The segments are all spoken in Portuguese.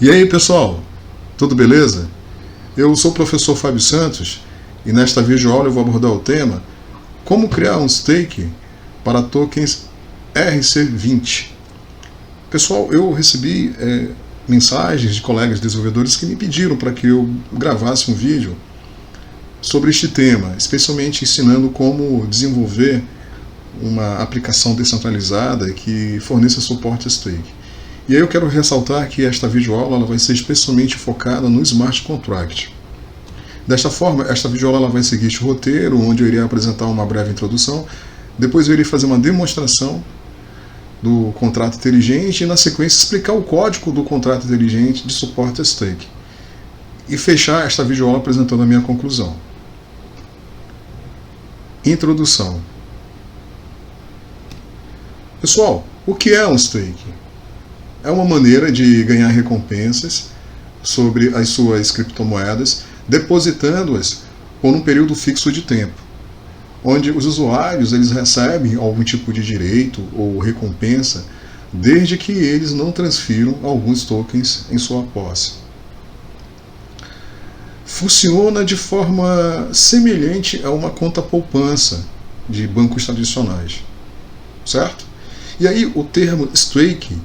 E aí, pessoal, tudo beleza? Eu sou o professor Fábio Santos e nesta videoaula eu vou abordar o tema como criar um stake para tokens RC20. Pessoal, eu recebi mensagens de colegas desenvolvedores que me pediram para que eu gravasse um vídeo sobre este tema, especialmente ensinando como desenvolver uma aplicação descentralizada que forneça suporte a stake. E aí eu quero ressaltar que esta videoaula ela vai ser especialmente focada no Smart Contract. Desta forma, esta videoaula ela vai seguir este roteiro, onde eu irei apresentar uma breve introdução, depois eu irei fazer uma demonstração do contrato inteligente e, na sequência, explicar o código do contrato inteligente de suporte a stake. E fechar esta videoaula apresentando a minha conclusão. Introdução. Pessoal, o que é um stake? É uma maneira de ganhar recompensas sobre as suas criptomoedas, depositando-as por um período fixo de tempo, onde os usuários eles recebem algum tipo de direito ou recompensa, desde que eles não transfiram alguns tokens em sua posse. Funciona de forma semelhante a uma conta poupança de bancos tradicionais, certo? E aí o termo stake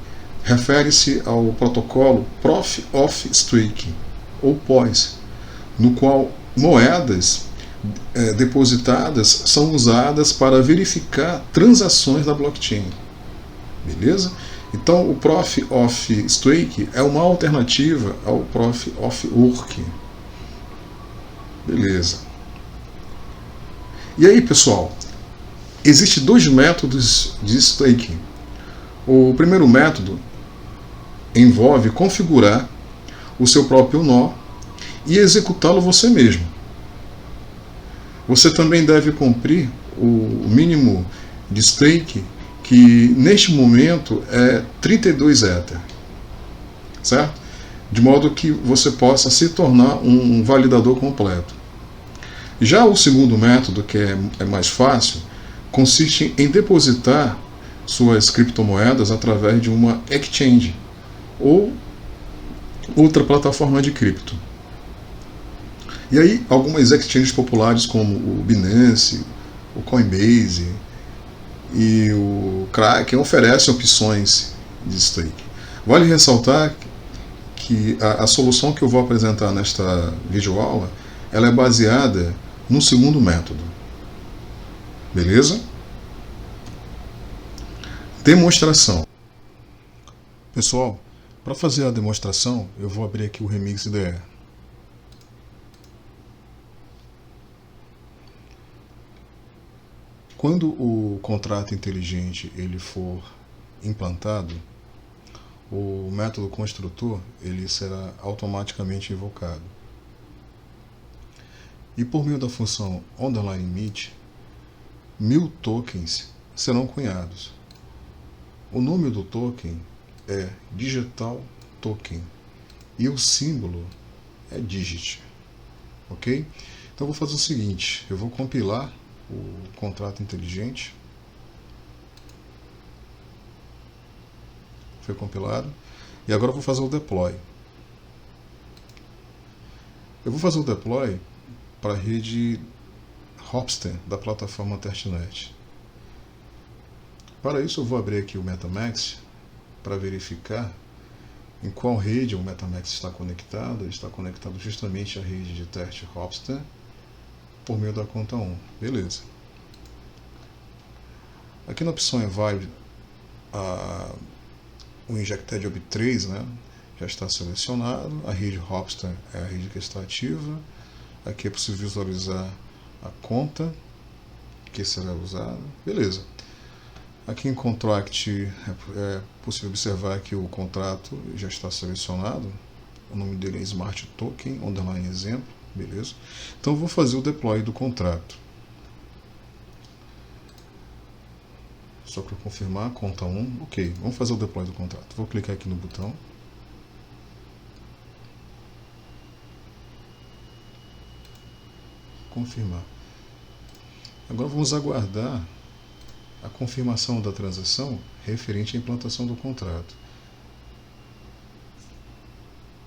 refere-se ao protocolo Proof of Stake, ou POS, no qual moedas depositadas são usadas para verificar transações da blockchain. Beleza? Então, o Proof of Stake é uma alternativa ao Proof of Work. Beleza. E aí, pessoal, existem dois métodos de staking. O primeiro método envolve configurar o seu próprio nó e executá-lo você mesmo. Você também deve cumprir o mínimo de stake, que neste momento é 32 Ether, certo? De modo que você possa se tornar um validador completo. Já o segundo método, que é mais fácil, consiste em depositar suas criptomoedas através de uma exchange ou outra plataforma de cripto. E aí algumas exchanges populares como o Binance, o Coinbase e o Kraken oferecem opções de stake. Vale ressaltar que a solução que eu vou apresentar nesta videoaula ela é baseada no segundo método. Beleza? Demonstração. Pessoal, para fazer a demonstração, eu vou abrir aqui o Remix IDE. Quando o contrato inteligente ele for implantado, o método construtor ele será automaticamente invocado. E por meio da função underline_mint, 1000 tokens serão cunhados. O nome do token é Digital Token e o símbolo é Digit, ok? Então eu vou fazer o seguinte, eu vou compilar o contrato inteligente. Foi compilado. E agora eu vou fazer o deploy. Eu vou fazer o deploy para a rede Hopster da plataforma Testnet. Para isso eu vou abrir aqui o MetaMask para verificar em qual rede o MetaMask está conectado. Ele está conectado justamente à rede de teste Hopster por meio da conta 1. Beleza. Aqui na opção Environment, o Injected OB3 já está selecionado. A rede Hopster é a rede que está ativa. Aqui é possível visualizar a conta que será usada. Beleza. Aqui em Contract é possível observar que o contrato já está selecionado. O nome dele é Smart Token, underline exemplo. Beleza? Então eu vou fazer o deploy do contrato. Só para confirmar, conta 1. Ok, vamos fazer o deploy do contrato. Vou clicar aqui no botão. Confirmar. Agora vamos aguardar a confirmação da transação referente à implantação do contrato.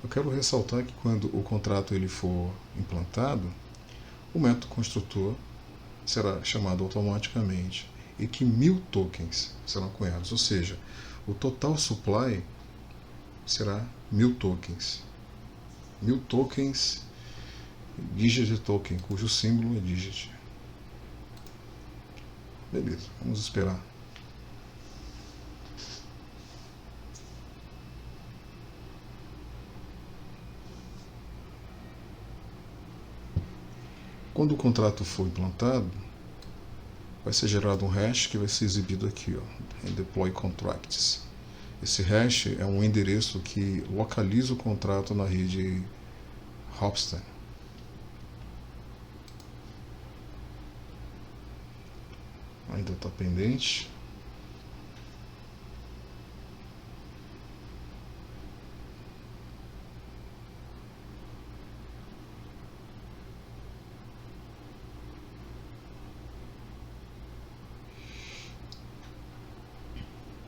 Eu quero ressaltar que quando o contrato ele for implantado, o método construtor será chamado automaticamente e que 1000 tokens serão cunhados, ou seja, o total supply será 1000 tokens. 1000 tokens, digit token, cujo símbolo é digit. Beleza, vamos esperar. Quando o contrato for implantado, vai ser gerado um hash que vai ser exibido aqui, ó, em Deploy Contracts. Esse hash é um endereço que localiza o contrato na rede Hopstone. Ainda está pendente.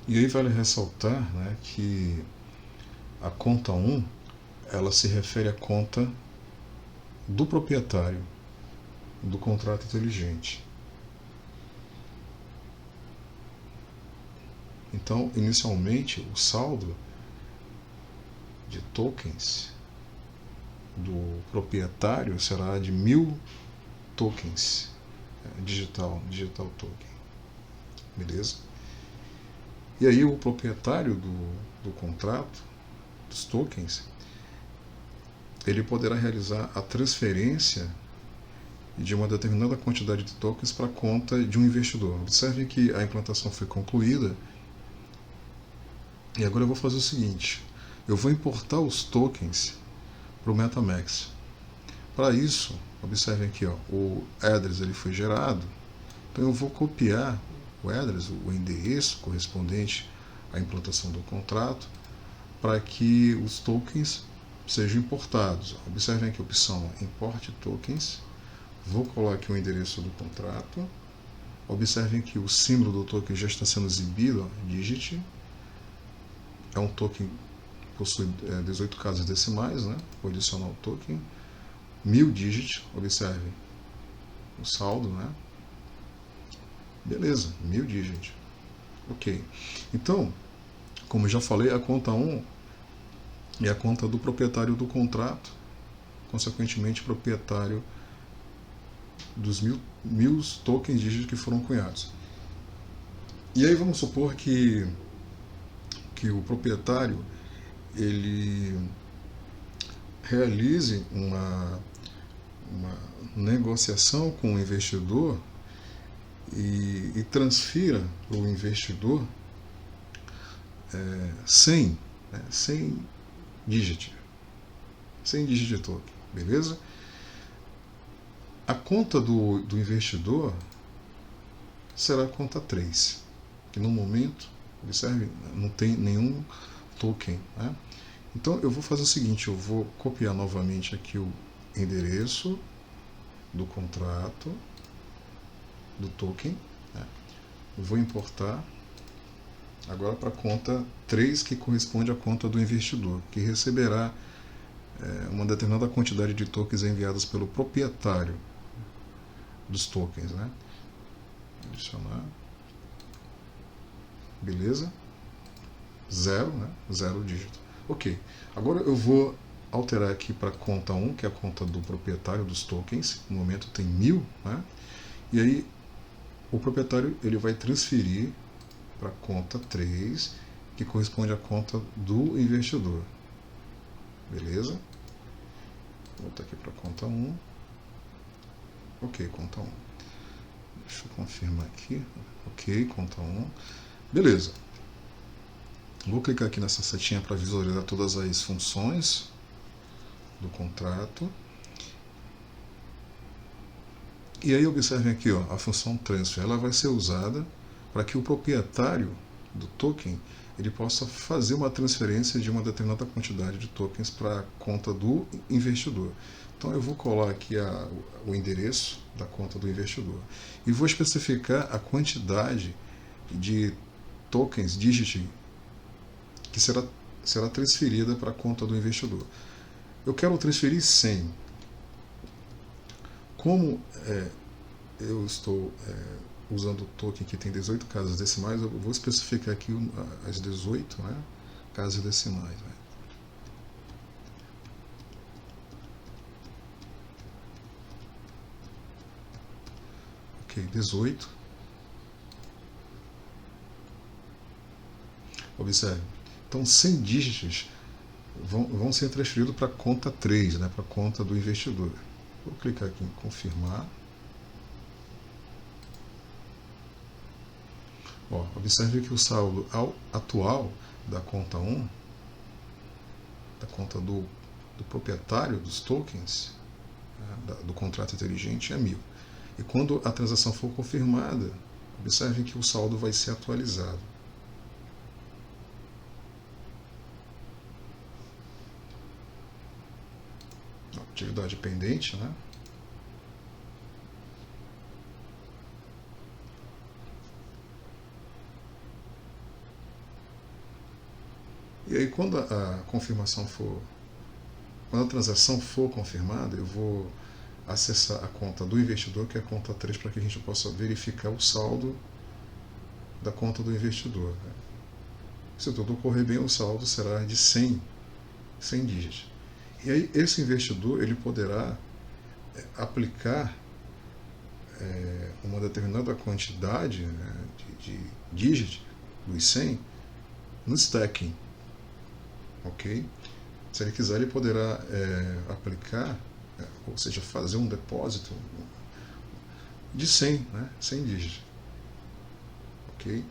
E aí vale ressaltar, né, que a conta 1 ela se refere à conta do proprietário do contrato inteligente. Então, inicialmente, o saldo de tokens do proprietário será de 1000 tokens digital token. Beleza? E aí o proprietário do contrato, dos tokens, ele poderá realizar a transferência de uma determinada quantidade de tokens para a conta de um investidor. Observem que a implantação foi concluída e agora eu vou fazer o seguinte: eu vou importar os tokens para o MetaMask. Para isso, observem aqui, ó, o address ele foi gerado, então eu vou copiar o address, o endereço correspondente à implantação do contrato, para que os tokens sejam importados. Observem aqui a opção Import Tokens. Vou colar aqui o endereço do contrato. Observem que o símbolo do token já está sendo exibido, ó, digit. É um token que possui 18 casas decimais, né? Vou adicionar o token. 1000 digit, observem o saldo, né? Beleza, 1000 digit. Ok. Então, como já falei, a conta 1 é a conta do proprietário do contrato, consequentemente proprietário dos 1000 tokens digit que foram cunhados. E aí vamos supor que o proprietário ele realize uma negociação com o investidor e transfira para o investidor 100 digit token, beleza? A conta do investidor será a conta 3, que no momento, observe, não tem nenhum token, né? Então eu vou fazer o seguinte, eu vou copiar novamente aqui o endereço do contrato, do token, né? Eu vou importar agora para a conta 3, que corresponde à conta do investidor, que receberá uma determinada quantidade de tokens enviadas pelo proprietário dos tokens, né? Adicionar. Beleza? 0, né? 0 dígito. Ok. Agora eu vou alterar aqui para a conta 1, que é a conta do proprietário dos tokens. No momento tem 1000, né? E aí o proprietário ele vai transferir para a conta 3, que corresponde à conta do investidor. Beleza? Vou voltar aqui para a conta 1. Ok, conta 1. Deixa eu confirmar aqui. Ok, conta 1. Beleza. Vou clicar aqui nessa setinha para visualizar todas as funções do contrato. E aí observem aqui, ó, a função transfer. Ela vai ser usada para que o proprietário do token ele possa fazer uma transferência de uma determinada quantidade de tokens para a conta do investidor. Então eu vou colar aqui o endereço da conta do investidor e vou especificar a quantidade de tokens digit que será será transferida para a conta do investidor. Eu quero transferir 100. Como eu estou usando o token que tem 18 casas decimais, eu vou especificar aqui as 18, né, casas decimais. Né. Ok, 18. Observe. Então, 100 dígitos vão ser transferidos para a conta 3, né, para a conta do investidor. Vou clicar aqui em confirmar. Ó, observe que o saldo atual da conta 1, da conta do proprietário dos tokens, né, do contrato inteligente, é 1000. E quando a transação for confirmada, observe que o saldo vai ser atualizado. Atividade pendente, né? E aí quando a confirmação for, quando a transação for confirmada, eu vou acessar a conta do investidor, que é a conta 3, para que a gente possa verificar o saldo da conta do investidor. Né? Se tudo ocorrer bem, o saldo será de 100 dígitos. E aí esse investidor ele poderá aplicar uma determinada quantidade, né, de dígitos dos 100 no stacking. Ok? Se ele quiser, ele poderá aplicar, ou seja, fazer um depósito de 100, né, 100 dígitos. Ok?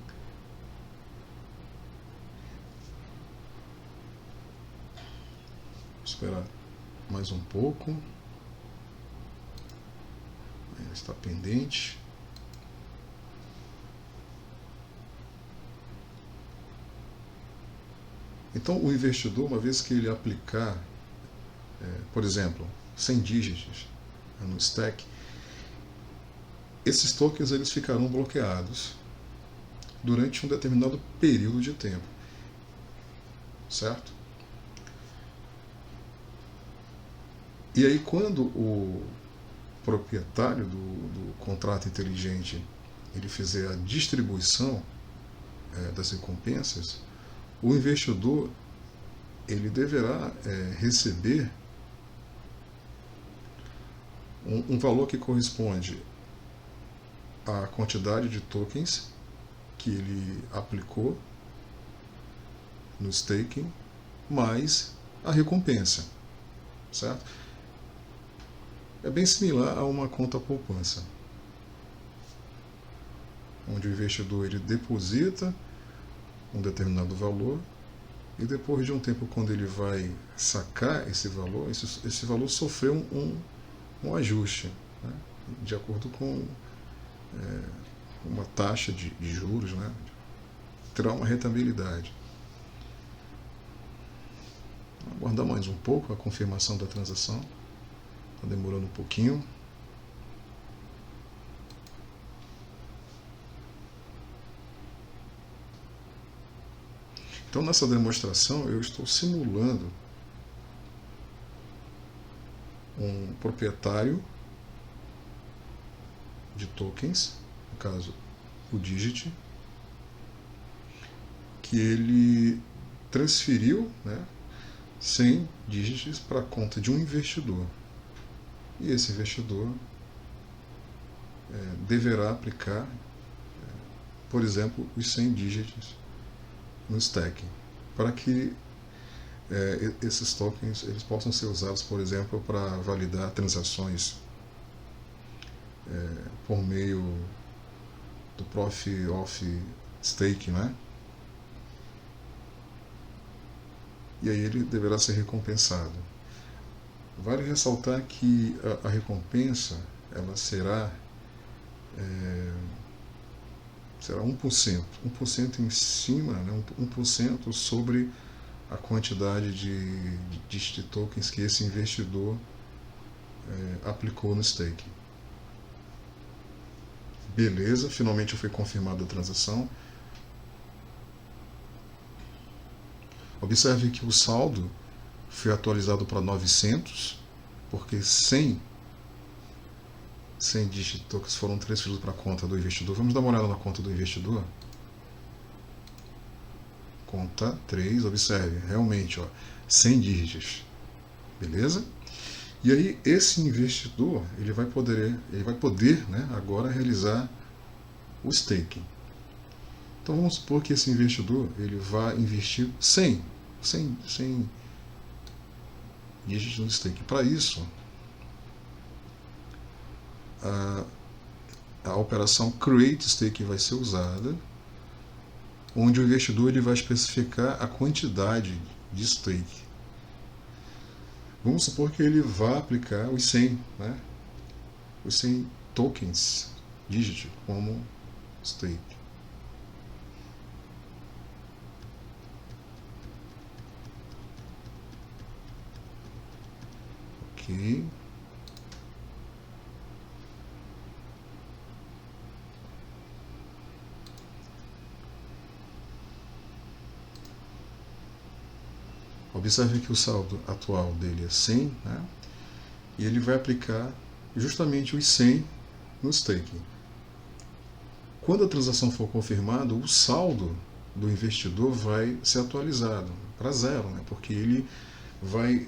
Vou esperar mais um pouco. Está pendente. Então, o investidor, uma vez que ele aplicar, por exemplo, 100 dígitos no stack, esses tokens eles ficarão bloqueados durante um determinado período de tempo, certo? E aí, quando o proprietário do contrato inteligente ele fizer a distribuição das recompensas, o investidor ele deverá receber um valor que corresponde à quantidade de tokens que ele aplicou no staking, mais a recompensa, certo? É bem similar a uma conta poupança, onde o investidor ele deposita um determinado valor e depois de um tempo, quando ele vai sacar esse valor, esse valor sofreu um ajuste, né, de acordo com uma taxa de juros, né, terá uma rentabilidade. Vou aguardar mais um pouco a confirmação da transação, está demorando um pouquinho. Então, nessa demonstração, eu estou simulando um proprietário de tokens, no caso o Digit, que ele transferiu, né, 100 dígitos para a conta de um investidor. E esse investidor deverá aplicar, por exemplo, os 100 dígitos no stacking, para que esses tokens eles possam ser usados, por exemplo, para validar transações por meio do Proof of Stake, né? E aí ele deverá ser recompensado. Vale ressaltar que a recompensa ela será 1% em cima, né, 1% sobre a quantidade de tokens que esse investidor aplicou no stake. Beleza, finalmente foi confirmada a transação. Observe que o saldo foi atualizado para 900, porque 100 dígitos tokens foram transferidos para a conta do investidor. Vamos dar uma olhada na conta do investidor. Conta 3, observe, realmente, ó, 100 dígitos. Beleza? E aí esse investidor, ele vai poder, né, agora realizar o staking. Então vamos supor que esse investidor, ele vai investir 100 dígitos no staking. Para isso, a operação Create Stake vai ser usada, onde o investidor ele vai especificar a quantidade de stake. Vamos supor que ele vá aplicar os 100, né? Os 100 tokens digit como stake. Ok. Observe que o saldo atual dele é 100, né? E ele vai aplicar justamente os 100 no staking. Quando a transação for confirmada, o saldo do investidor vai ser atualizado para 0, né? Porque ele vai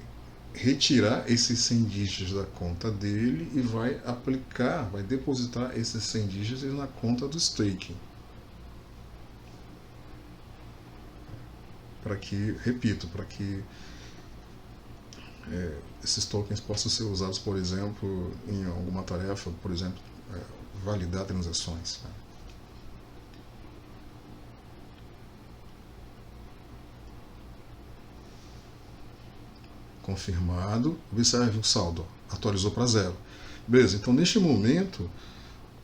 retirar esses 100 dígitos da conta dele e vai aplicar, vai depositar esses 100 dígitos na conta do staking. Para que, repito, para que esses tokens possam ser usados, por exemplo, em alguma tarefa, por exemplo, validar transações. Né? Confirmado, observe o saldo, atualizou para 0. Beleza, então neste momento,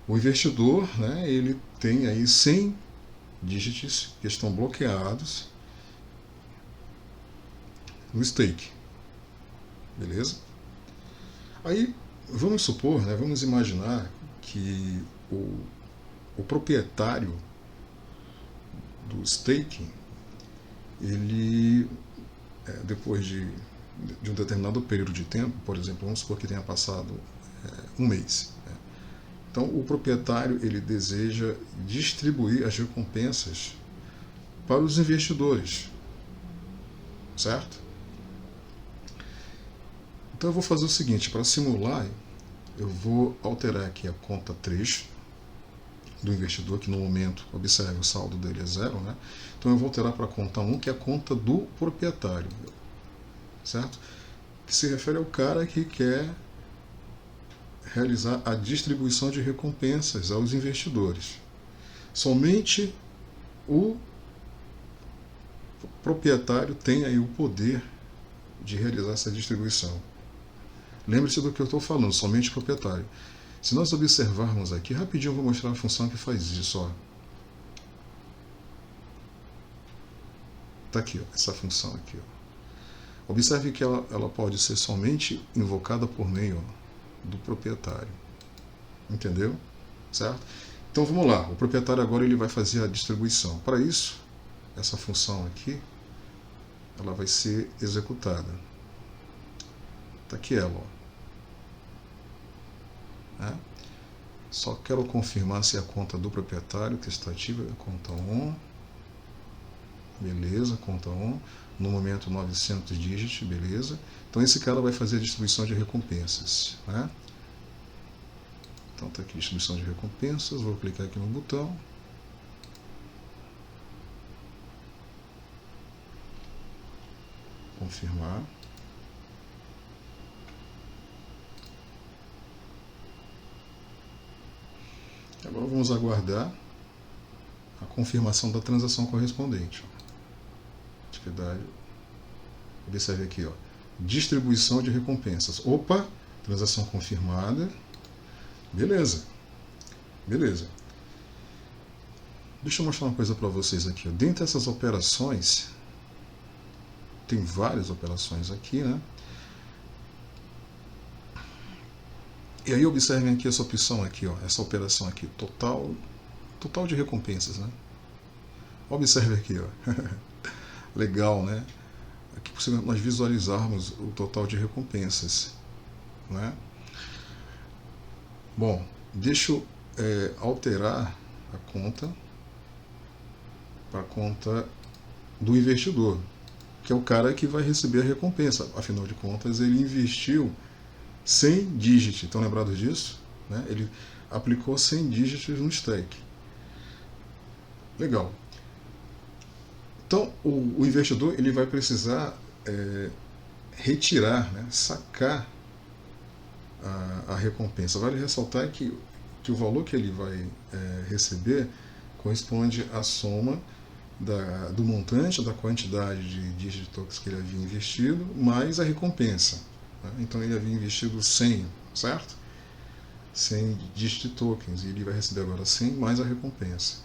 o investidor, né, ele tem aí 100 dígitos que estão bloqueados no stake. Beleza? Aí, vamos supor, né, vamos imaginar que o proprietário do staking, ele, depois de um determinado período de tempo, por exemplo, vamos supor que tenha passado um mês. Né? Então, o proprietário ele deseja distribuir as recompensas para os investidores, certo? Então eu vou fazer o seguinte, para simular, eu vou alterar aqui a conta 3 do investidor, que no momento, observe, o saldo dele é 0, né? Então eu vou alterar para a conta 1, que é a conta do proprietário, certo? Que se refere ao cara que quer realizar a distribuição de recompensas aos investidores. Somente o proprietário tem aí o poder de realizar essa distribuição. Lembre-se do que eu estou falando, somente o proprietário. Se nós observarmos aqui, rapidinho eu vou mostrar a função que faz isso. Está aqui, ó, essa função aqui. Ó. Observe que ela pode ser somente invocada por meio do proprietário. Entendeu? Certo? Então vamos lá, o proprietário agora ele vai fazer a distribuição. Para isso, essa função aqui, ela vai ser executada. Está aqui ela, ó. Só quero confirmar se é a conta do proprietário que está ativa, é a conta on. Beleza, conta on. No momento 900 dígitos, beleza. Então esse cara vai fazer a distribuição de recompensas. Né? Então está aqui, distribuição de recompensas. Vou clicar aqui no botão. Confirmar. Agora vamos aguardar a confirmação da transação correspondente. Atividade. Observe aqui, ó. Distribuição de recompensas. Opa, transação confirmada. Beleza. Beleza. Deixa eu mostrar uma coisa para vocês aqui. Ó. Dentre essas operações, tem várias operações aqui, né? E aí observem aqui essa opção aqui, ó, essa operação aqui, total de recompensas, né? Observe aqui, ó. Legal, né? aqui possível nós visualizarmos o total de recompensas, né? Bom, deixa eu alterar a conta para a conta do investidor, que é o cara que vai receber a recompensa. Afinal de contas, ele investiu 100 dígitos. Estão lembrados disso? Né? Ele aplicou 100 dígitos no stake. Legal. Então, o investidor ele vai precisar retirar, né, sacar a recompensa. Vale ressaltar que o valor que ele vai receber corresponde à soma do montante, da quantidade de digitokens que ele havia investido, mais a recompensa. Né? Então ele havia investido 100, certo? 100 digitokens, e ele vai receber agora 100 mais a recompensa.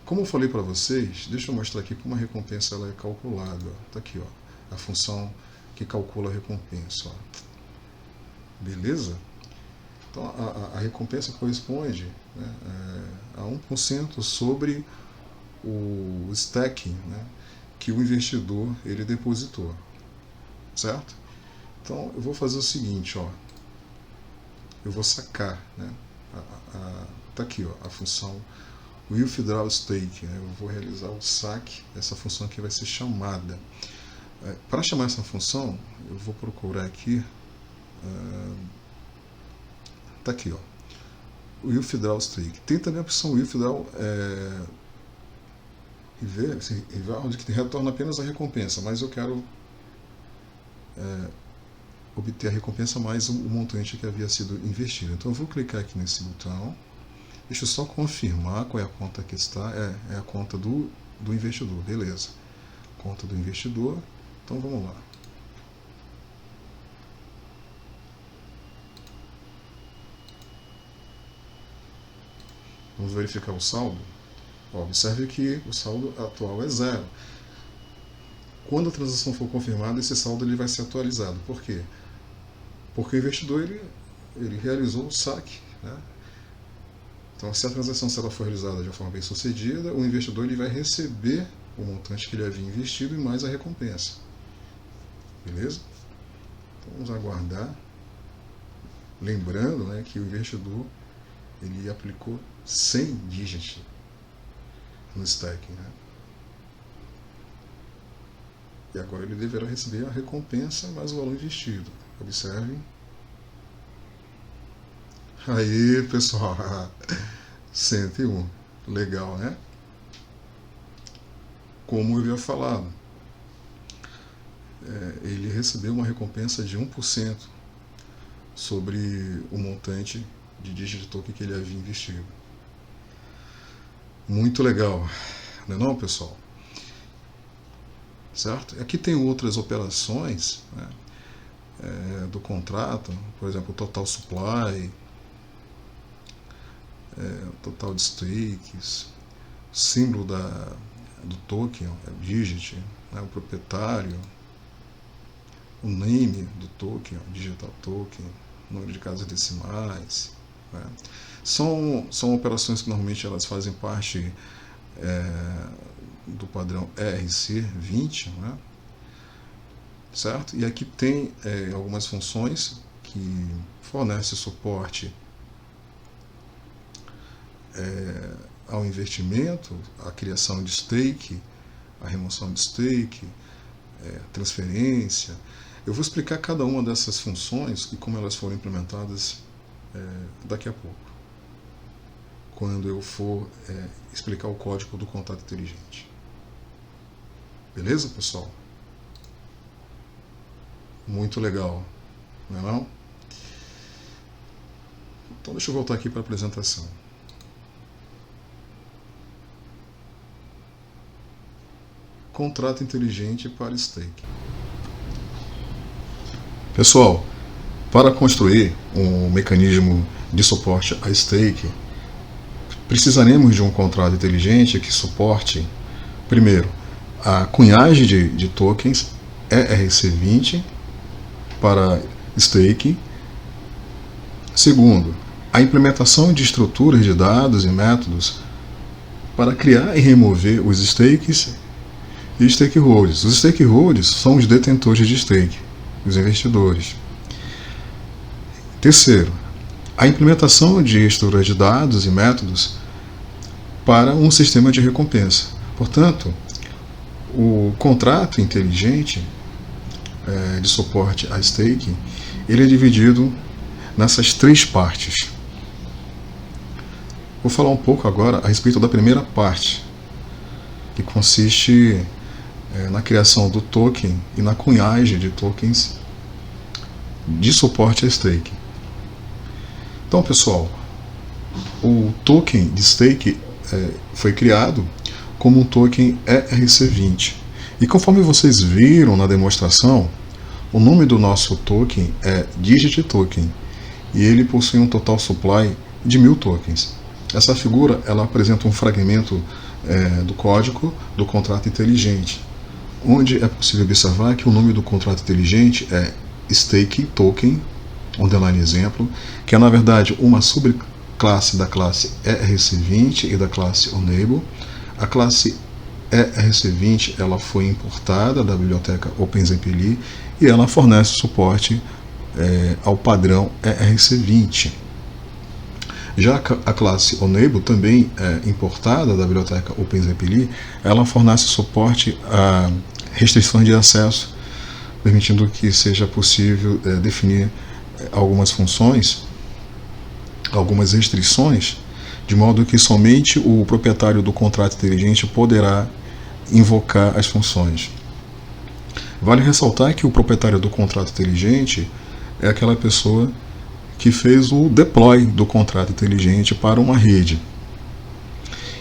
Como eu falei para vocês, deixa eu mostrar aqui como a recompensa ela é calculada. Está aqui, ó, a função que calcula a recompensa. Ó. Beleza? Então a recompensa corresponde, né, a 1% sobre o stacking, né, que o investidor ele depositou, certo? Então eu vou fazer o seguinte, ó, eu vou sacar, né, tá aqui, ó, a função withdraw stake, né, eu vou realizar o saque. Essa função aqui vai ser chamada. Para chamar essa função, eu vou procurar aqui, tá aqui, ó, withdraw stake. Tem também a opção withdraw onde que retorna apenas a recompensa, mas eu quero obter a recompensa mais o montante que havia sido investido. Então eu vou clicar aqui nesse botão. Deixa eu só confirmar qual é a conta que está. É a conta do investidor, beleza. Conta do investidor. Então vamos lá. Vamos verificar o saldo. Observe que o saldo atual é 0. Quando a transação for confirmada, esse saldo ele vai ser atualizado. Por quê? Porque o investidor ele realizou o saque, né? Então, se a transação for realizada de uma forma bem sucedida, o investidor ele vai receber o montante que ele havia investido e mais a recompensa. Beleza? Então, vamos aguardar. Lembrando, né, que o investidor ele aplicou 100 dígitos no stacking, né? E agora ele deverá receber a recompensa mais o valor investido. Observem. Aí, pessoal, 101. Legal, né? Como eu havia falado, ele recebeu uma recompensa de 1% sobre o montante de digitoken que ele havia investido. Muito legal, não é não, pessoal? Certo? Aqui tem outras operações, né, do contrato, por exemplo, o total supply, total de stakes, símbolo do token, digit, né, o proprietário, o name do token, digital token, número de casas decimais, né. São operações que normalmente elas fazem parte do padrão ERC20, né? Certo? E aqui tem algumas funções que fornecem suporte ao investimento, à criação de stake, a remoção de stake, transferência. Eu vou explicar cada uma dessas funções e como elas foram implementadas daqui a pouco, quando eu for explicar o código do contrato inteligente. Beleza, pessoal? Muito legal, não é não? Então deixa eu voltar aqui para a apresentação. Contrato inteligente para stake. Pessoal, para construir um mecanismo de suporte a stake, precisaremos de um contrato inteligente que suporte, primeiro, a cunhagem de tokens ERC20 para stake. Segundo, a implementação de estruturas de dados e métodos para criar e remover os stakes. e stakeholders. Os stakeholders são os detentores de stake, os investidores. Terceiro, a implementação de estruturas de dados e métodos para um sistema de recompensa. Portanto, o contrato inteligente de suporte a staking, ele é dividido nessas três partes. Vou falar um pouco agora a respeito da primeira parte, que consiste na criação do token e na cunhagem de tokens de suporte a staking. Então, pessoal, o token de stake foi criado como um token ERC20. E conforme vocês viram na demonstração, o nome do nosso token é Digit Token e ele possui um total supply de 1000 tokens. Essa figura ela apresenta um fragmento do código do contrato inteligente, onde é possível observar que o nome do contrato inteligente é Stake Token, underline exemplo, que é na verdade uma subclasse da classe ERC20 e da classe Enable. A classe ERC20 ela foi importada da biblioteca OpenZPLI e ela fornece suporte ao padrão ERC20. Já a classe Enable, também importada da biblioteca OpenZPLI, ela fornece suporte a restrições de acesso, permitindo que seja possível definir algumas funções, algumas restrições, de modo que somente o proprietário do contrato inteligente poderá invocar as funções. Vale ressaltar que o proprietário do contrato inteligente é aquela pessoa que fez o deploy do contrato inteligente para uma rede.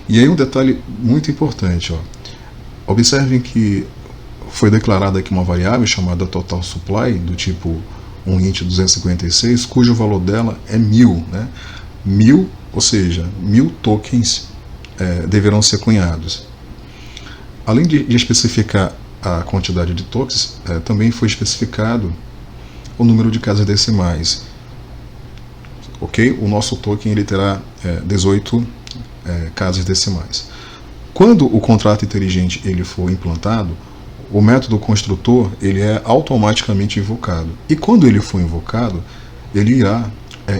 E aí um detalhe muito importante, observem que foi declarada aqui uma variável chamada total supply, do tipo um int 256, cujo valor dela é 1000, né? 1000, ou seja, 1000 tokens deverão ser cunhados. Além de especificar a quantidade de tokens, também foi especificado o número de casas decimais. Ok? O nosso token ele terá 18 casas decimais. Quando o contrato inteligente ele for implantado, o método construtor ele é automaticamente invocado. E quando ele for invocado, ele irá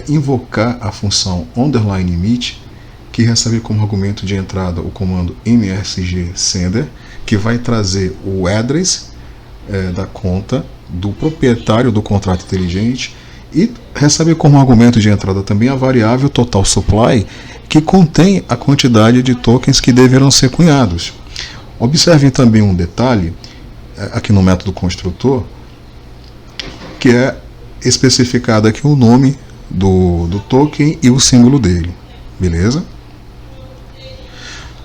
invocar a função underline emit, que recebe como argumento de entrada o comando msg sender, que vai trazer o address da conta do proprietário do contrato inteligente e recebe como argumento de entrada também a variável total supply, que contém a quantidade de tokens que deverão ser cunhados. Observem também um detalhe aqui no método construtor, que é especificado aqui o nome do token e o símbolo dele, beleza?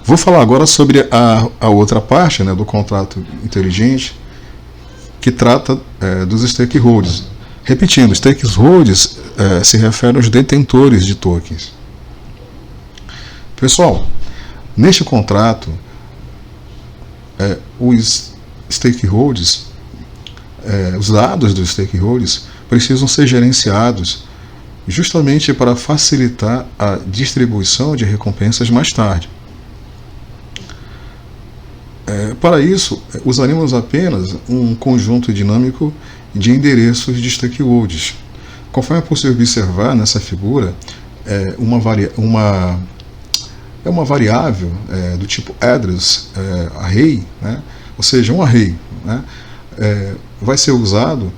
Vou falar agora sobre a outra parte, né, do contrato inteligente, que trata dos stakeholders. Repetindo, stakeholders se refere aos detentores de tokens. Pessoal, neste contrato, os stakeholders, os dados dos stakeholders precisam ser gerenciados justamente para facilitar a distribuição de recompensas mais tarde. Para isso, usaremos apenas um conjunto dinâmico de endereços de stakeholders. Conforme é possível observar nessa figura, uma variável do tipo address array, né? Ou seja, um array, né? Vai ser usado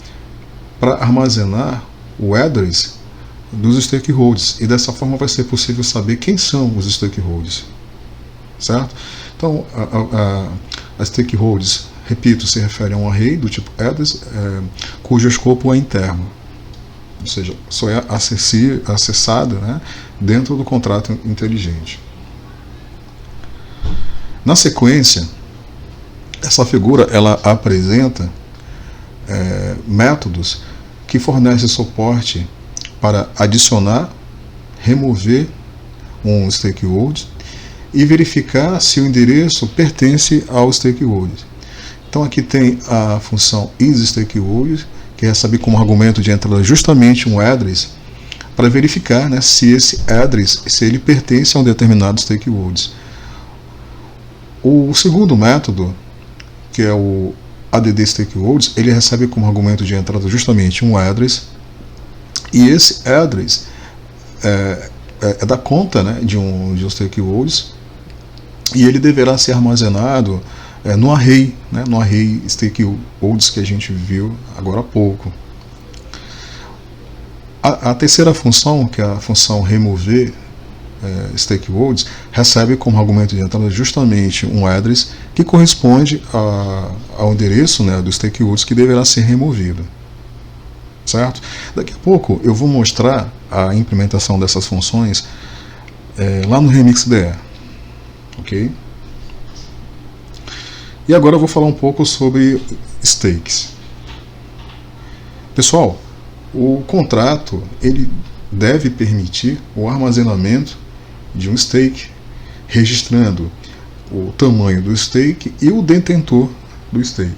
para armazenar o address dos stakeholders, e dessa forma vai ser possível saber quem são os stakeholders, certo? Então, as stakeholders, repito, se refere a um array do tipo address, cujo escopo é interno, ou seja, só é acessado, né, dentro do contrato inteligente. Na sequência, essa figura ela apresenta métodos que fornecem suporte para adicionar, remover um stakeholder e verificar se o endereço pertence ao stakeholder. Então aqui tem a função isStakeholder, que recebe como argumento de entrada justamente um address, para verificar, né, se esse address ele pertence a um determinado stakeholder. O segundo método que é o add stakeholds, ele recebe como argumento de entrada justamente um address, e esse address é da conta, né, de um stakeholds, e ele deverá ser armazenado no array, né, no array stakeholds que a gente viu agora há pouco. A terceira função, que é a função remover stakeholds, recebe como argumento de entrada justamente um address que corresponde ao endereço, né, do stakeholds que deverá ser removido. Certo? Daqui a pouco eu vou mostrar a implementação dessas funções lá no RemixDE. Ok? E agora eu vou falar um pouco sobre stakes. Pessoal, o contrato ele deve permitir o armazenamento de um stake, registrando o tamanho do stake e o detentor do stake.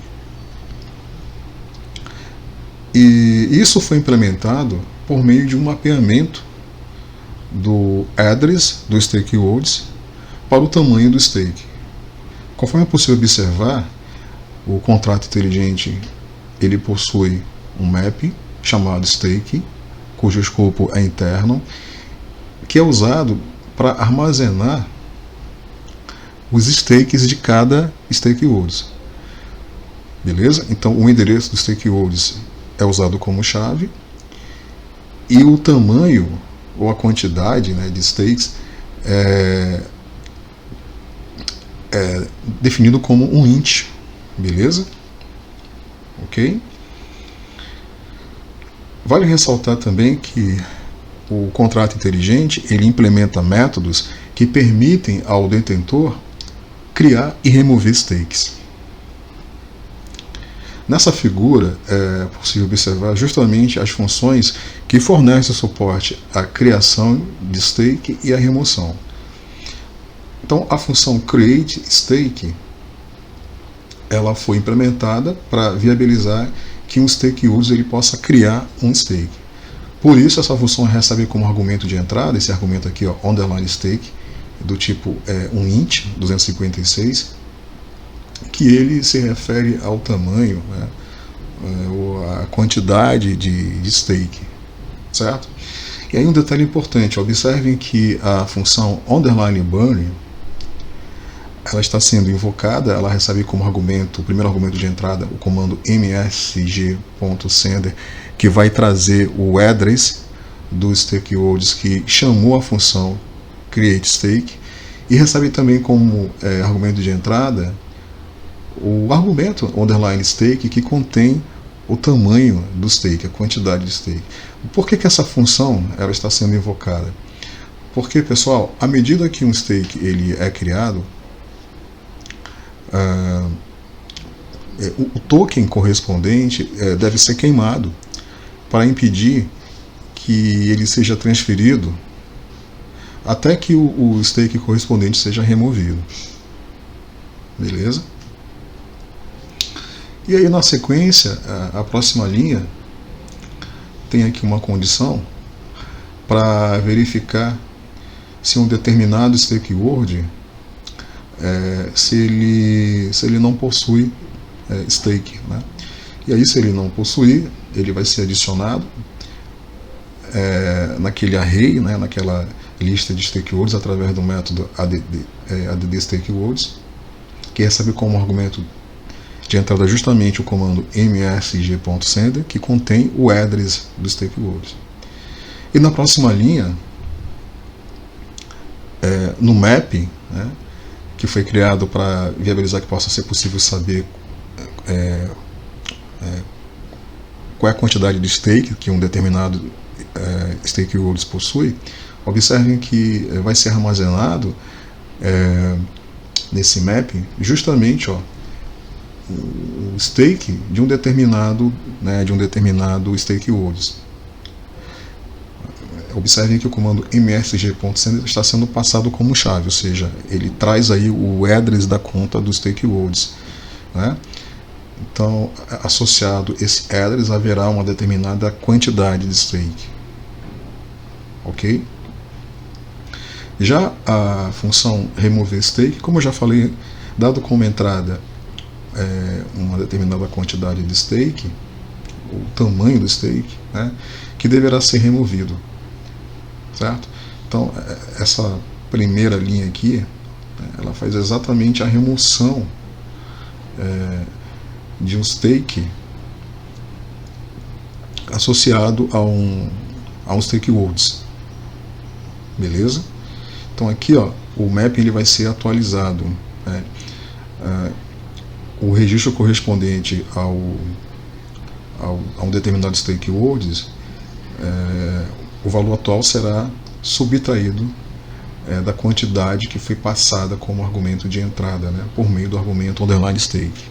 E isso foi implementado por meio de um mapeamento do address do stakeholds para o tamanho do stake. Conforme é possível observar, o contrato inteligente ele possui um map chamado stake, cujo escopo é interno, que é usado para armazenar os stakes de cada stakeholds. Beleza? Então o endereço dos stakeholds é usado como chave e o tamanho ou a quantidade, né, de stakes é definido como um int. Beleza? Ok? Vale ressaltar também que o contrato inteligente ele implementa métodos que permitem ao detentor criar e remover stakes. Nessa figura é possível observar justamente as funções que fornecem suporte à criação de stake e à remoção. Então, a função createStake ela foi implementada para viabilizar que um stakeholder ele possa criar um stake. Por isso, essa função recebe como argumento de entrada, esse argumento aqui, ó, underline stake, do tipo um int 256, que ele se refere ao tamanho, né, ou a quantidade de stake, certo? E aí um detalhe importante, observem que a função underline burn ela está sendo invocada, ela recebe como argumento, o primeiro argumento de entrada, o comando msg.sender, que vai trazer o address dos stakeholders que chamou a função createStake, e recebe também como argumento de entrada o argumento underline stake que contém o tamanho do stake, a quantidade de stake. Por que essa função ela está sendo invocada? Porque, pessoal, à medida que um stake ele é criado, o token correspondente deve ser queimado para impedir que ele seja transferido até que o stake correspondente seja removido. Beleza? E aí, na sequência, a próxima linha tem aqui uma condição para verificar se um determinado stakeholder se ele não possui stake, né? E aí, se ele não possuir, ele vai ser adicionado naquele array, né, naquela lista de stakeholders através do método add stakeholds, que recebe como argumento de entrada justamente o comando msg.sender, que contém o address dos stakeholders. E na próxima linha, no map, né, que foi criado para viabilizar que possa ser possível saber qual é a quantidade de stake que um determinado stakeholder possui, observem que vai ser armazenado nesse map justamente o stake de um determinado stakeholder. Observem que o comando msg.sender está sendo passado como chave, ou seja, ele traz aí o address da conta dos stakeholders, né? Então, associado esse address, haverá uma determinada quantidade de stake. Ok? Já a função remover stake, como eu já falei, dado como entrada uma determinada quantidade de stake, o tamanho do stake, né, que deverá ser removido, certo? Então, essa primeira linha aqui, ela faz exatamente a remoção de um stake associado a um stakeholds, beleza? Então aqui, ó, o mapping ele vai ser atualizado, né? O registro correspondente a um determinado stakeholds, o valor atual será subtraído da quantidade que foi passada como argumento de entrada, né, por meio do argumento underline stake,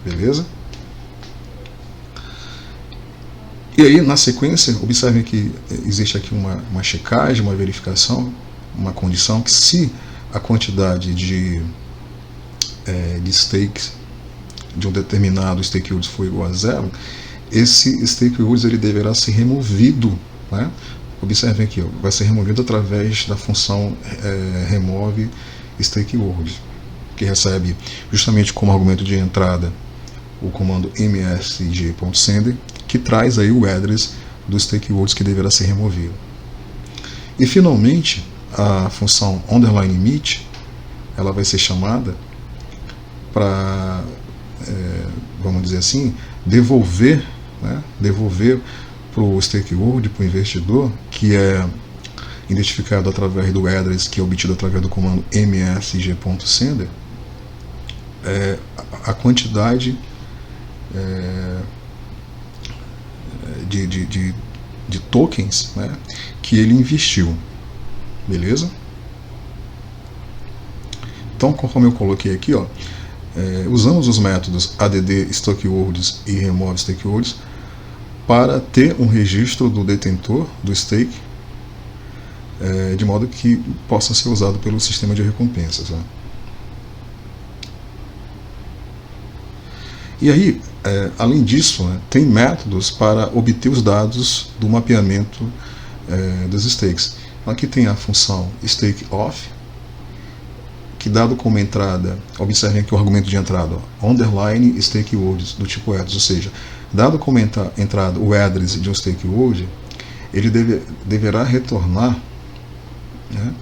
beleza? E aí, na sequência, observem que existe aqui uma checagem, uma verificação, uma condição que se a quantidade de stakes de um determinado stakeholder for igual a 0, esse stakeholder ele deverá ser removido, né? Observem aqui, ó, vai ser removido através da função remove stakeholder, que recebe justamente como argumento de entrada o comando msg.sender, que traz aí o address dos stakeholders que deverá ser removido. E finalmente, a função underline meet, ela vai ser chamada para, vamos dizer assim, devolver para o stakeholder, para o investidor, que é identificado através do address, que é obtido através do comando msg.sender, a quantidade de tokens, né, que ele investiu, beleza? Então, conforme eu coloquei aqui, ó, usamos os métodos add stakeholders e remove stakeholders para ter um registro do detentor do stake, de modo que possa ser usado pelo sistema de recompensas, né? E aí, além disso, né, tem métodos para obter os dados do mapeamento dos stakes. Então, aqui tem a função stakeOff, que dado como entrada, observem aqui o argumento de entrada, ó, underline stakeholders, do tipo address, ou seja, dado como entrada o address de um stakeholder, ele deverá retornar, né,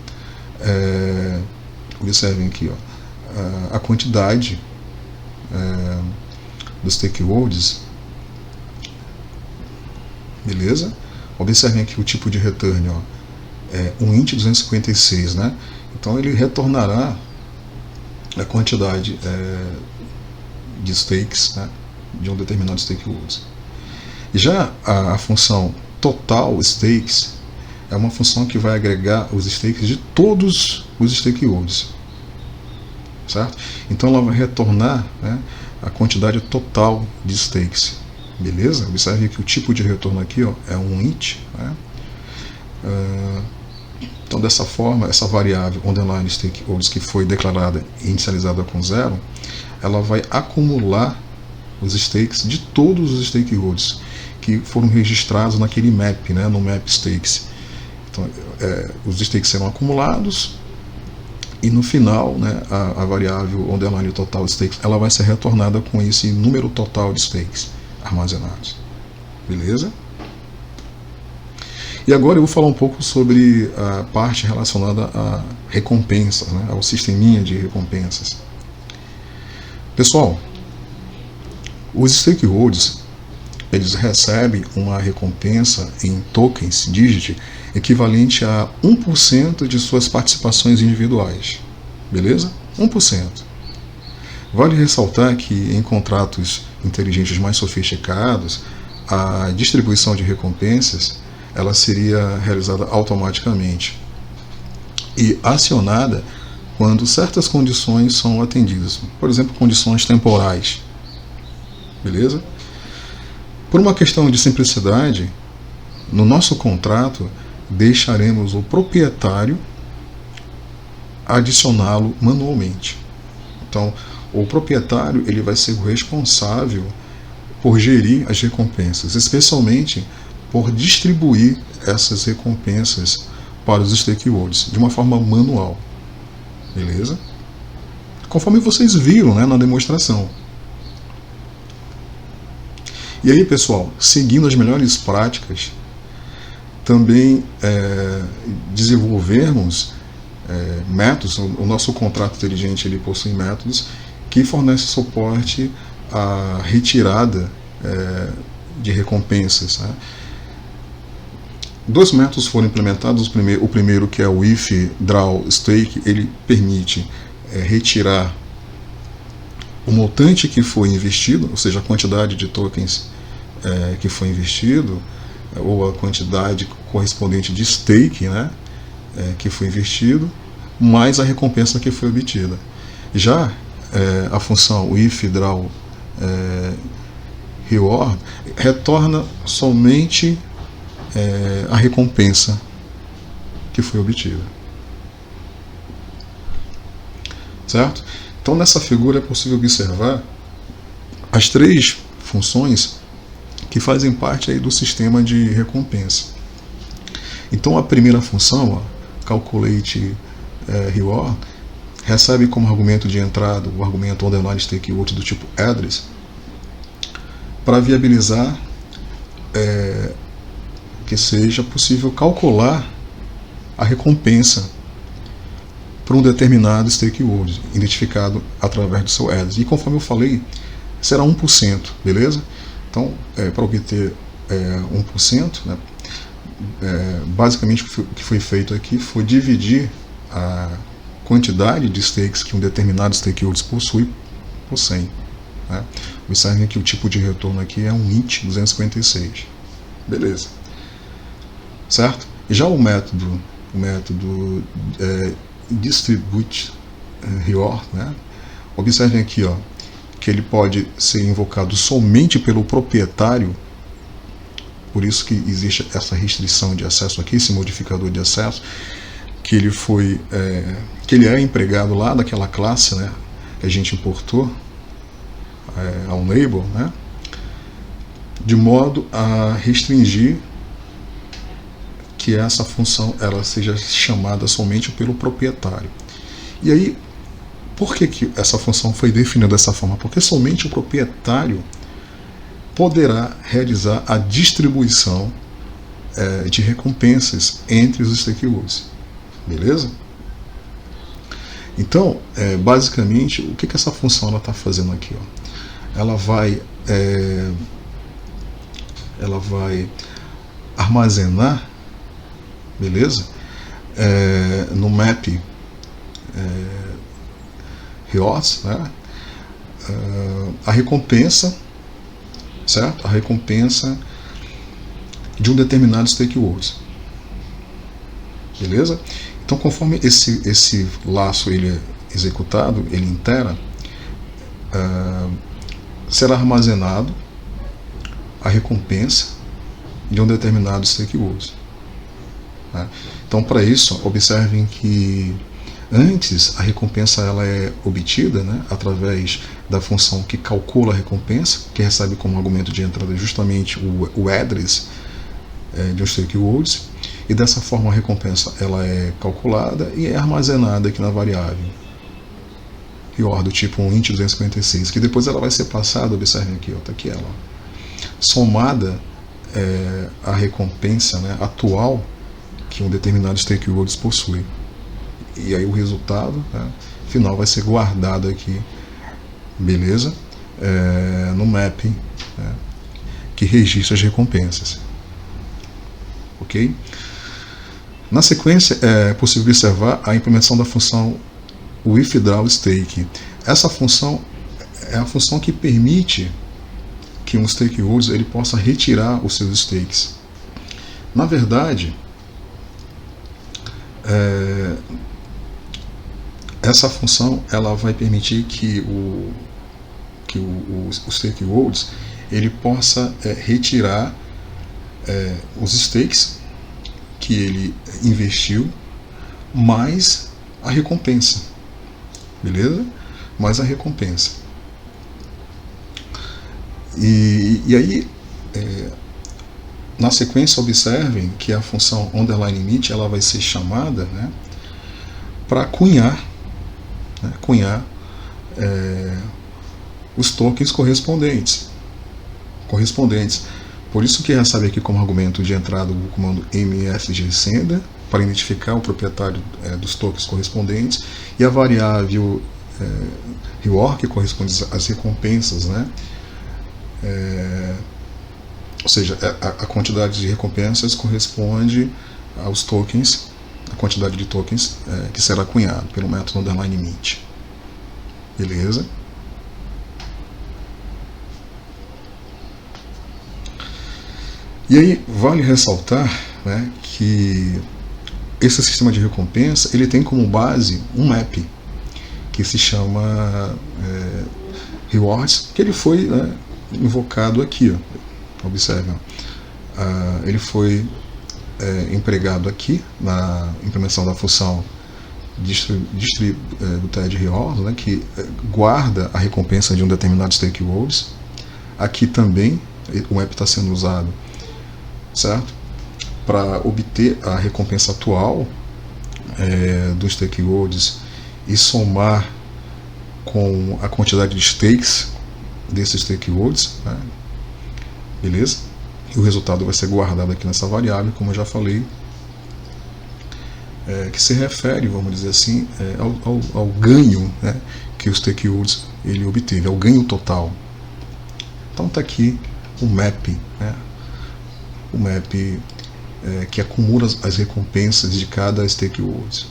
observem aqui, ó, a quantidade dos stakeholders, beleza? Observem aqui o tipo de return, ó, um int 256, né? Então ele retornará a quantidade de stakes, né, de um determinado stakeholder. Já a função total stakes é uma função que vai agregar os stakes de todos os stakeholders, certo? Então ela vai retornar, né, a quantidade total de stakes, beleza? Observe que o tipo de retorno aqui, ó, é um int, né? Então, dessa forma, essa variável underline stakeholders que foi declarada e inicializada com 0, ela vai acumular os stakes de todos os stakeholders que foram registrados naquele map, né, no map stakes. Então, os stakes serão acumulados e no final, né, a variável underline total stakes, ela vai ser retornada com esse número total de stakes armazenados, beleza? E agora eu vou falar um pouco sobre a parte relacionada a recompensas, né, ao sisteminha de recompensas. Pessoal, os stakeholders, eles recebem uma recompensa em tokens digit equivalente a 1% de suas participações individuais, beleza? 1%. Vale ressaltar que em contratos inteligentes mais sofisticados, a distribuição de recompensas ela seria realizada automaticamente e acionada quando certas condições são atendidas, por exemplo, condições temporais, beleza? Por uma questão de simplicidade, no nosso contrato deixaremos o proprietário adicioná-lo manualmente. Então, o proprietário ele vai ser o responsável por gerir as recompensas, especialmente por distribuir essas recompensas para os stakeholders de uma forma manual, beleza? conforme vocês viram, né, na demonstração. E aí, pessoal, seguindo as melhores práticas, também desenvolvermos métodos. O nosso contrato inteligente ele possui métodos que fornecem suporte à retirada de recompensas, né? 2 métodos foram implementados. O primeiro, que é o Withdraw Stake, ele permite retirar o montante que foi investido, ou seja, a quantidade de tokens que foi investido, ou a quantidade correspondente de stake, né, que foi investido, mais a recompensa que foi obtida. Já a função Withdraw Reward retorna somente a recompensa que foi obtida. Certo? Então, nessa figura é possível observar as 3 funções que fazem parte aí do sistema de recompensa. Então, a primeira função, ó, Calculate Reward, recebe como argumento de entrada o argumento underline stake out do tipo address, para viabilizar que seja possível calcular a recompensa para um determinado stakeholder, identificado através do seu address. E conforme eu falei, será 1%, beleza? Então, para obter 1%, né, basicamente o que foi feito aqui foi dividir a quantidade de stakes que um determinado stakeholder possui por 100. Né? Observem que o tipo de retorno aqui é um int 256. Beleza. Certo? E já o método Distribute Reward, né? Observem aqui, ó, que ele pode ser invocado somente pelo proprietário, por isso que existe essa restrição de acesso aqui, esse modificador de acesso, que ele foi, que ele é empregado lá daquela classe, né, que a gente importou ao label, né, de modo a restringir que essa função ela seja chamada somente pelo proprietário. E aí, por que essa função foi definida dessa forma? Porque somente o proprietário poderá realizar a distribuição de recompensas entre os stakeholders. Beleza? Então, basicamente, o que essa função está fazendo aqui? Ó? Ela vai armazenar, beleza? No map rewards, né? A recompensa, certo? A recompensa de um determinado stakeholder, beleza? Então, conforme esse laço ele é executado, ele intera, será armazenado a recompensa de um determinado stakeholder. Né? Então, para isso, observem que antes a recompensa ela é obtida, né, através da função que calcula a recompensa, que recebe como argumento de entrada justamente o address de um stakeholder, e dessa forma a recompensa ela é calculada e é armazenada aqui na variável reward do tipo um int 256, que depois ela vai ser passada, observem aqui, está aqui ela, somada a recompensa, né, atual que um determinado stakeholder possui. E aí o resultado, né, final vai ser guardado aqui, beleza? No mapping, né, que registra as recompensas. Ok? Na sequência, é possível observar a implementação da função Withdraw Stake. Essa função é a função que permite que um stakeholder ele possa retirar os seus stakes. Na verdade, essa função ela vai permitir que o stakeholder ele possa retirar os stakes que ele investiu mais a recompensa, beleza? Mais a recompensa. E aí, na sequência, observem que a função underline init ela vai ser chamada, né, para cunhar os tokens correspondentes. Por isso que recebe aqui como argumento de entrada o comando msg-sender para identificar o proprietário dos tokens correspondentes, e a variável reward, que corresponde às recompensas, né? Ou seja, a quantidade de recompensas corresponde aos tokens, a quantidade de tokens que será cunhado pelo método underline mint. Beleza? E aí vale ressaltar, né, que esse sistema de recompensa ele tem como base um map que se chama rewards, que ele foi, né, invocado aqui, ó. Observe, ele foi empregado aqui na implementação da função distributed rewards, né, que guarda a recompensa de um determinado stakeholders. Aqui também o map está sendo usado, certo, para obter a recompensa atual dos stakeholders e somar com a quantidade de stakes desses stakeholders, né? Beleza? E o resultado vai ser guardado aqui nessa variável, como eu já falei, que se refere, vamos dizer assim, ao ganho, né, que os stakeholders ele obteve, ao ganho total. Então está aqui o map, né? O map que acumula as recompensas de cada stakeholder.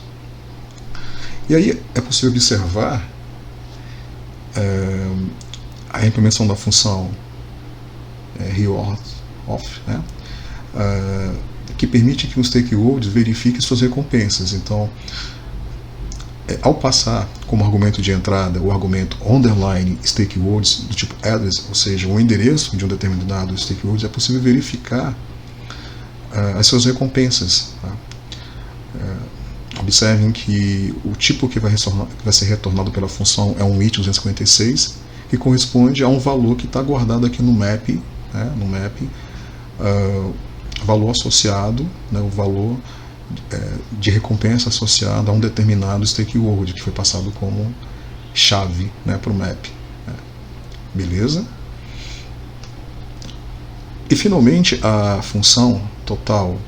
E aí é possível observar a implementação da função reward of, né, que permite que um stakeholder verifique suas recompensas. Então, ao passar como argumento de entrada o argumento underline stakeholders do tipo address, ou seja, o endereço de um determinado stakeholder, é possível verificar as suas recompensas. Tá? Observem que o tipo que vai ser retornado pela função é um it 256, que corresponde a um valor que está guardado aqui no map, né, valor associado, né, o valor de recompensa associado a um determinado stakeholder, que foi passado como chave, né, para o map. Né. Beleza? E finalmente a função total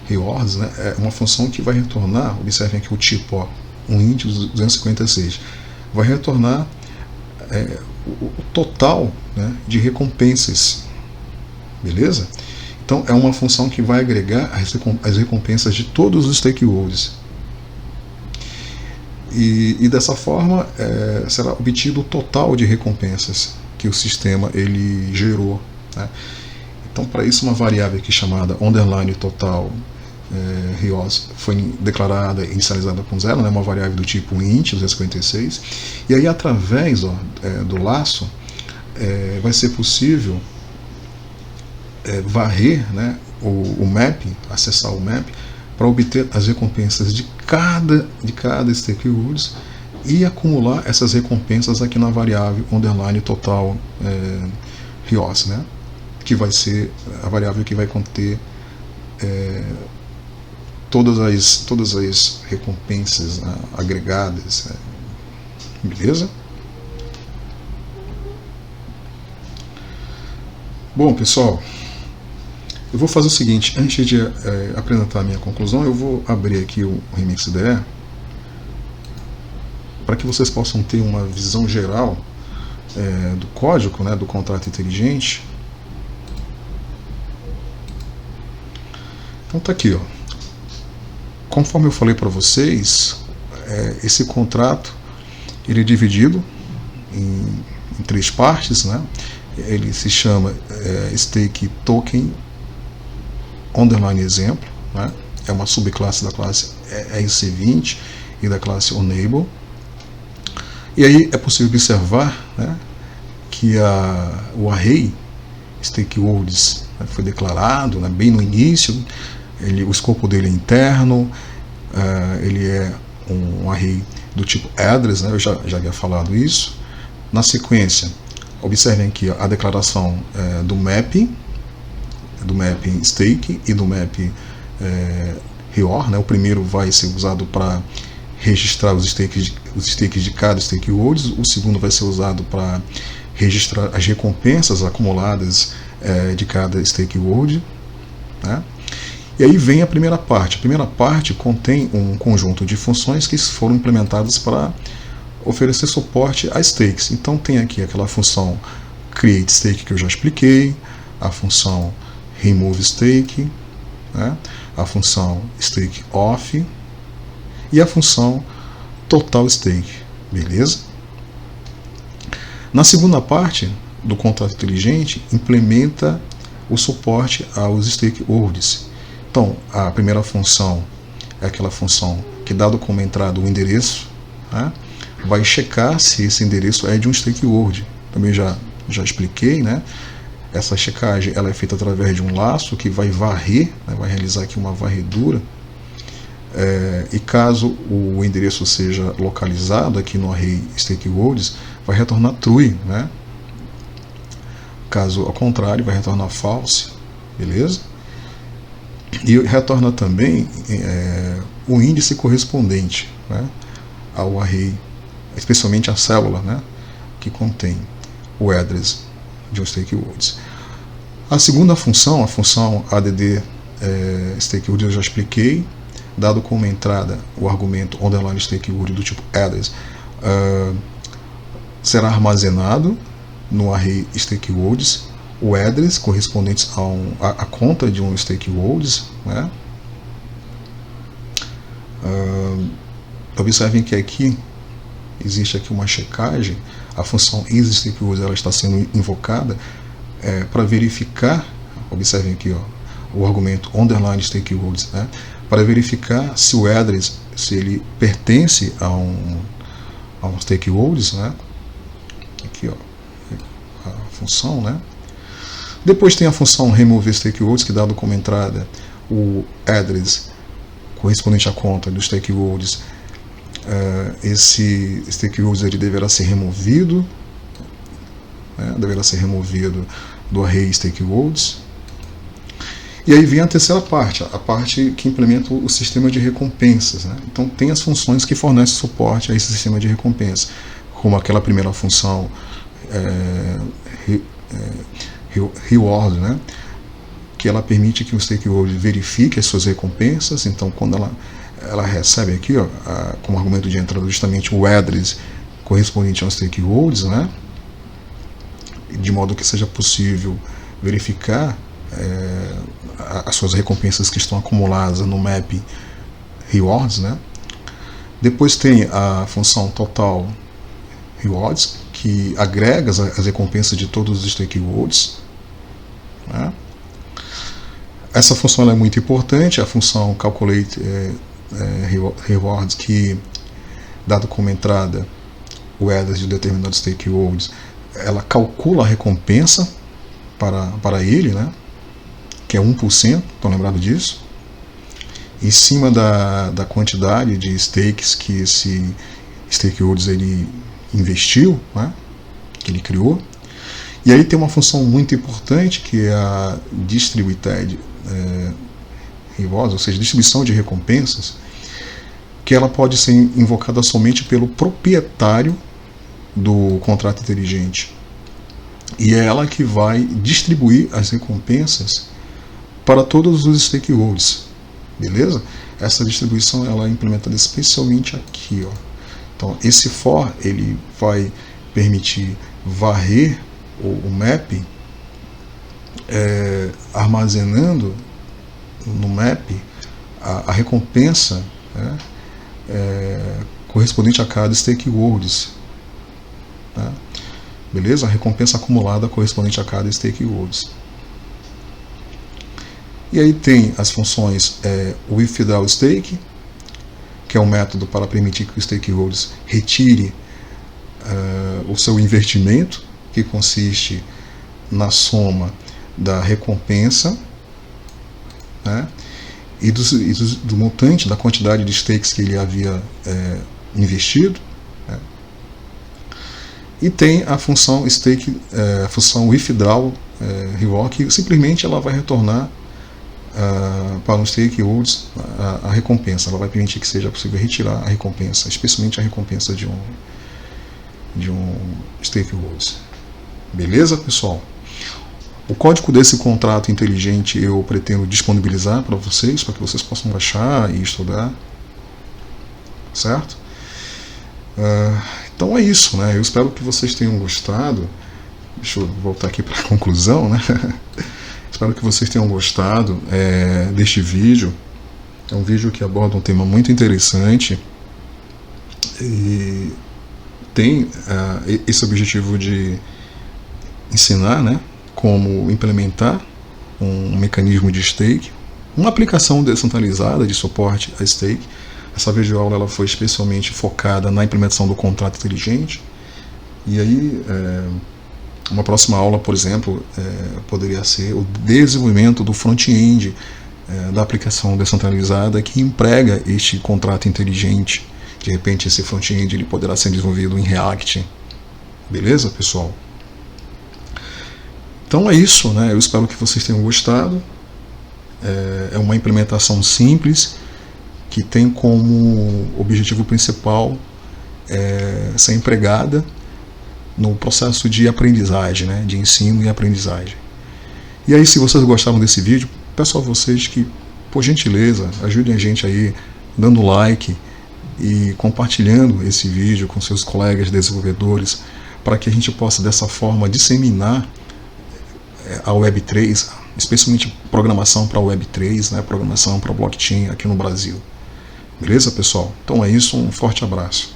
rewards, né, é uma função que vai retornar, observem aqui o tipo, ó, um int 256, vai retornar o total, né, de recompensas. Beleza? Então é uma função que vai agregar as recompensas de todos os stakeholders. E dessa forma será obtido o total de recompensas que o sistema ele gerou. Né? Então, para isso, uma variável aqui chamada underline total rewards foi declarada e inicializada com 0, né? Uma variável do tipo int 256. E aí, através do laço, vai ser possível varrer, né, o map, acessar o map, para obter as recompensas de cada stakeholder e acumular essas recompensas aqui na variável underline total rewards, né, que vai ser a variável que vai conter todas as recompensas, né, agregadas, beleza? Bom, pessoal, eu vou fazer o seguinte, antes de apresentar a minha conclusão, eu vou abrir aqui o Remix IDE para que vocês possam ter uma visão geral do código, né, do contrato inteligente. Então tá aqui, ó. Conforme eu falei para vocês, esse contrato ele é dividido em 3 partes, né? Ele se chama stake token underline exemplo, né? É uma subclasse da classe ERC20 e da classe Enable. E aí é possível observar, né, que o array stakeholders, né, foi declarado, né, bem no início. O escopo dele é interno, ele é um array do tipo address, né, eu já havia falado isso. Na sequência, observem aqui a declaração do mapping stake e do mapping reward, né? O primeiro vai ser usado para registrar os stakes os stakes de cada stakeholder. O segundo vai ser usado para registrar as recompensas acumuladas de cada stakeholder, né? E aí vem a primeira parte. A primeira parte contém um conjunto de funções que foram implementadas para oferecer suporte a stakes. Então tem aqui aquela função create stake que eu já expliquei, a função remove stake, né? A função stake off e a função total stake, beleza? Na segunda parte do contrato inteligente, implementa o suporte aos stakeholders. Então, a primeira função é aquela função que, dado como entrada o endereço, né, vai checar se esse endereço é de um stakeholder. Também já expliquei, né? Essa checagem ela é feita através de um laço que vai varrer, né, vai realizar aqui uma varredura. E caso o endereço seja localizado aqui no array stakeholders, vai retornar true, né? Caso ao contrário, vai retornar false, beleza? E retorna também o índice correspondente, né, ao array, especialmente a célula, né, que contém o address de um stakeholder. A segunda função, a função add stakeholder, eu já expliquei. Dado como entrada o argumento underline stakeholder do tipo address, será armazenado no array stakeholders o address correspondente à conta de um stakeholders, né? Observem que aqui existe aqui uma checagem. A função isStakeholders ela está sendo invocada para verificar. Observem aqui, ó, o argumento underline stakeholders, né? Para verificar se o address, se ele pertence a um stakeholders, né? Aqui, ó, a função, né? Depois tem a função remove stakeholders, que, dado como entrada o address correspondente à conta dos stakeholders, esse stakeholder ele deverá ser removido, né? Deverá ser removido do array stakeholders. E aí vem a terceira parte, a parte que implementa o sistema de recompensas, né? Então tem as funções que fornecem suporte a esse sistema de recompensa, como aquela primeira função reward, né? Que ela permite que o stakeholder verifique as suas recompensas. Então, quando ela recebe aqui, ó, como argumento de entrada justamente o address correspondente aos stakeholders, né? De modo que seja possível verificar as suas recompensas que estão acumuladas no map rewards, né? Depois tem a função total rewards, que agrega as recompensas de todos os stakeholders, né? Essa função é muito importante, a função calculate rewards, que, dado como entrada o address de determinados stakeholders, ela calcula a recompensa para ele, né? Que é 1%, estão lembrados disso? Em cima da quantidade de stakes que esse stakeholders ele investiu, né? Que ele criou. E aí tem uma função muito importante, que é a distributed rewards, ou seja, distribuição de recompensas, que ela pode ser invocada somente pelo proprietário do contrato inteligente. E é ela que vai distribuir as recompensas para todos os stakeholders, beleza? Essa distribuição ela é implementada especialmente aqui, ó. Então esse for ele vai permitir varrer o map, armazenando no map a recompensa, né, correspondente a cada stakeholders, né? Beleza? A recompensa acumulada correspondente a cada stakeholders. E aí tem as funções withdraw stake, que é um método para permitir que os stakeholders retire o seu investimento, que consiste na soma da recompensa, né, e do montante, da quantidade de stakes que ele havia investido, né. E tem a função stake, a função withdraw reward, que simplesmente ela vai retornar para um stakeholder a recompensa. Ela vai permitir que seja possível retirar a recompensa, especialmente a recompensa de um stakeholder. Beleza, pessoal? O código desse contrato inteligente eu pretendo disponibilizar para vocês, para que vocês possam baixar e estudar, certo? Então é isso, né? Eu espero que vocês tenham gostado. Deixa eu voltar aqui para a conclusão, né? Espero que vocês tenham gostado deste vídeo. É um vídeo que aborda um tema muito interessante e tem esse objetivo de ensinar, né, como implementar um mecanismo de stake, uma aplicação descentralizada de suporte a stake. Essa videoaula ela foi especialmente focada na implementação do contrato inteligente. E aí, uma próxima aula, por exemplo, poderia ser o desenvolvimento do front-end da aplicação descentralizada que emprega este contrato inteligente. De repente, esse front-end ele poderá ser desenvolvido em React. Beleza, pessoal? Então é isso, né? Eu espero que vocês tenham gostado. É uma implementação simples que tem como objetivo principal ser empregada no processo de aprendizagem, né? De ensino e aprendizagem. E aí, se vocês gostaram desse vídeo, peço a vocês que, por gentileza, ajudem a gente aí dando like e compartilhando esse vídeo com seus colegas desenvolvedores, para que a gente possa dessa forma disseminar a Web3, especialmente programação para Web3, né, programação para blockchain aqui no Brasil. Beleza, pessoal? Então é isso, um forte abraço.